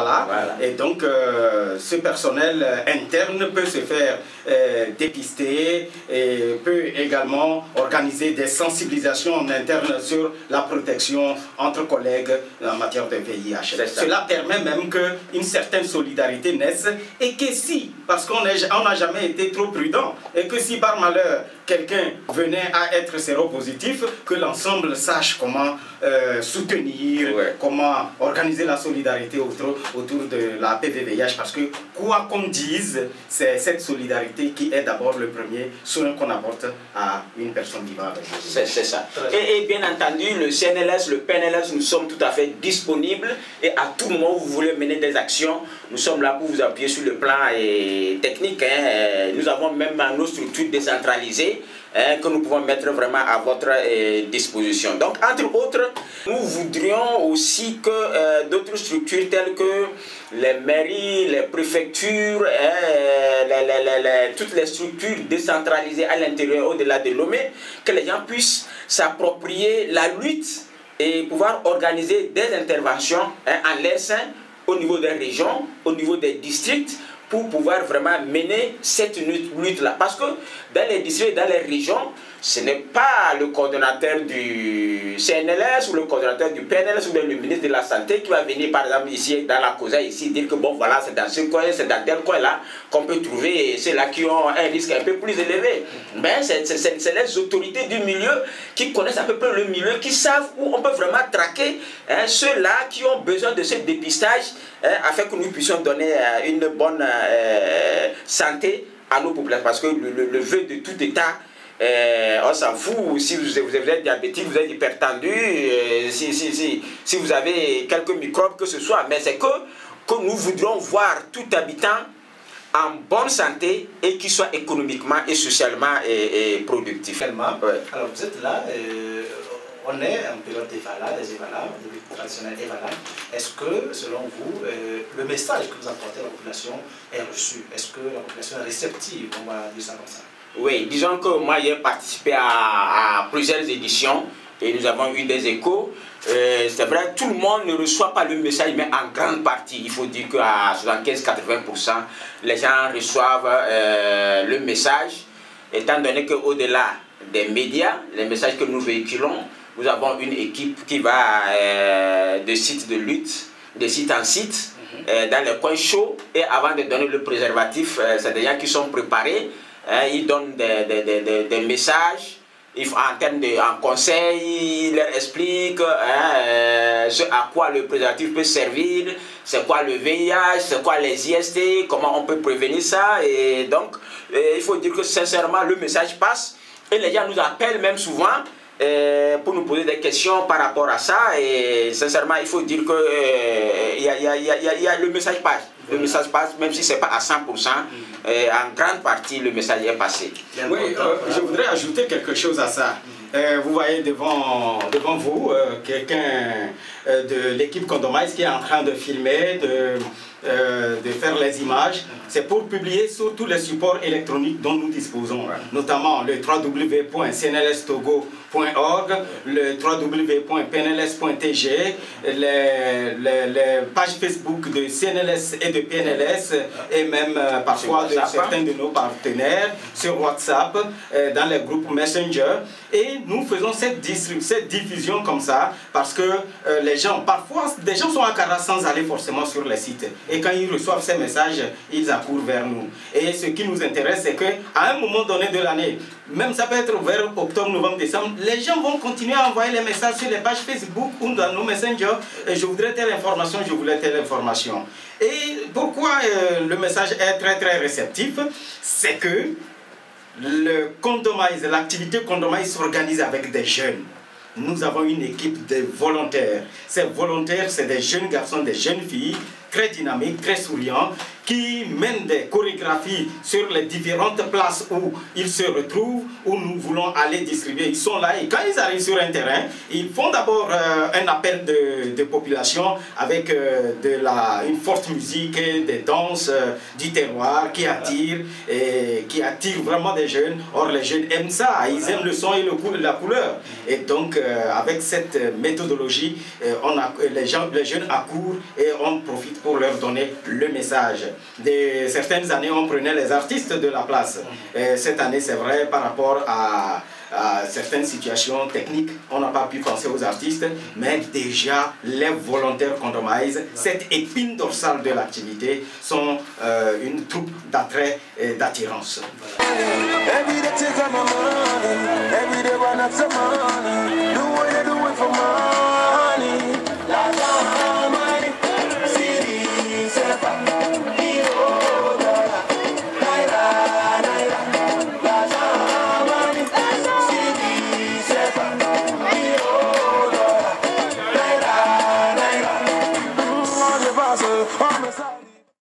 Voilà. Et donc, ce personnel interne peut se faire dépister et peut également organiser des sensibilisations en interne sur la protection entre collègues en matière de VIH. Cela permet même qu'une certaine solidarité naisse et que si, parce qu'on n'a jamais été trop prudent, et que si par malheur quelqu'un venait à être séropositif, que l'ensemble sache comment soutenir, comment organiser la solidarité autour de la PVVIH, parce que quoi qu'on dise, c'est cette solidarité qui est d'abord le premier soin qu'on apporte à une personne vivant avec le virus. C'est ça. Et bien entendu, le CNLS, le PNLS, nous sommes tout à fait disponibles et à tout moment où vous voulez mener des actions, nous sommes là pour vous appuyer sur le plan technique. Nous avons même nos structures décentralisées que nous pouvons mettre vraiment à votre disposition. Donc, entre autres, nous voudrions aussi que d'autres structures telles que les mairies, les préfectures, toutes les structures décentralisées à l'intérieur, au-delà de Lomé, que les gens puissent s'approprier la lutte et pouvoir organiser des interventions en leur sein au niveau des régions, au niveau des districts, pour pouvoir vraiment mener cette lutte-là. Parce que dans les districts, dans les régions, ce n'est pas le coordonnateur du CNLS ou le coordonnateur du PNLS ou le ministre de la Santé qui va venir, par exemple, ici, dans la COSA, ici, dire que bon, voilà, c'est dans ce coin, c'est dans tel coin-là qu'on peut trouver ceux-là qui ont un risque un peu plus élevé. Mais c'est les autorités du milieu qui connaissent à peu près le milieu, qui savent où on peut vraiment traquer ceux-là qui ont besoin de ce dépistage afin que nous puissions donner une bonne santé à nos populations. Parce que le vœu de tout État, on s'en fout si vous êtes diabétique, vous êtes hypertendu, si vous avez quelques microbes que ce soit, mais c'est que nous voudrons voir tout habitant en bonne santé et qui soit économiquement et socialement productif. Alors vous êtes là, on est en période d'Evala, des Evala, des traditionnels Evala. Est-ce que, selon vous, le message que vous apportez à la population est reçu? Est-ce que la population est réceptive? On va dire ça comme ça. Oui, disons que moi j'ai participé à plusieurs éditions et nous avons eu des échos. C'est vrai, tout le monde ne reçoit pas le message, mais en grande partie, il faut dire qu'à 75-80%, les gens reçoivent le message, étant donné qu'au-delà des médias, les messages que nous véhiculons, nous avons une équipe qui va de site de lutte, de site en site, dans les coins chauds, et avant de donner le préservatif, c'est des gens qui sont préparés. Ils donnent des messages, en termes en conseil, ils leur expliquent ce à quoi le préservatif peut servir, c'est quoi le VIH, c'est quoi les IST, comment on peut prévenir ça. Et donc, il faut dire que sincèrement, le message passe et les gens nous appellent même souvent pour nous poser des questions par rapport à ça. Et sincèrement, il faut dire que le message passe. Le message passe, même si ce n'est pas à 100%, en grande partie, le message est passé. Oui, je voudrais ajouter quelque chose à ça. Vous voyez devant vous quelqu'un de l'équipe Condomize qui est en train de filmer, de faire les images. C'est pour publier sur tous les supports électroniques dont nous disposons, notamment le www.cnlstogo.org, le www.pnls.tg, les pages Facebook de CNLS et de PNLS, et même parfois de certains de nos partenaires sur WhatsApp, dans les groupes Messenger. Et nous faisons cette diffusion comme ça parce que les gens, parfois, des gens sont à Kara sans aller forcément sur les sites. Et quand ils reçoivent ces messages, ils accourent vers nous. Et ce qui nous intéresse, c'est qu'à un moment donné de l'année, même ça peut être vers octobre, novembre, décembre, les gens vont continuer à envoyer les messages sur les pages Facebook ou dans nos messengers. Je voudrais telle information, je voulais telle information. Et pourquoi le message est très très réceptif? C'est que le Condomize, l'activité Condomize s'organise avec des jeunes. Nous avons une équipe de volontaires. Ces volontaires, c'est des jeunes garçons, des jeunes filles, très dynamiques, très souriants, qui mènent des chorégraphies sur les différentes places où ils se retrouvent, où nous voulons aller distribuer. Ils sont là et quand ils arrivent sur un terrain, ils font d'abord un appel de population avec une forte musique, des danses du terroir qui attirent vraiment des jeunes. Or les jeunes aiment ça, ils aiment le son et la couleur. Et donc avec cette méthodologie, les jeunes accourent et on profite pour leur donner le message. Certaines années, on prenait les artistes de la place. Cette année, c'est vrai, par rapport à certaines situations techniques, on n'a pas pu penser aux artistes, mais déjà, les volontaires Condomize, cette épine dorsale de l'activité, sont une troupe d'attrait et d'attirance. Voilà.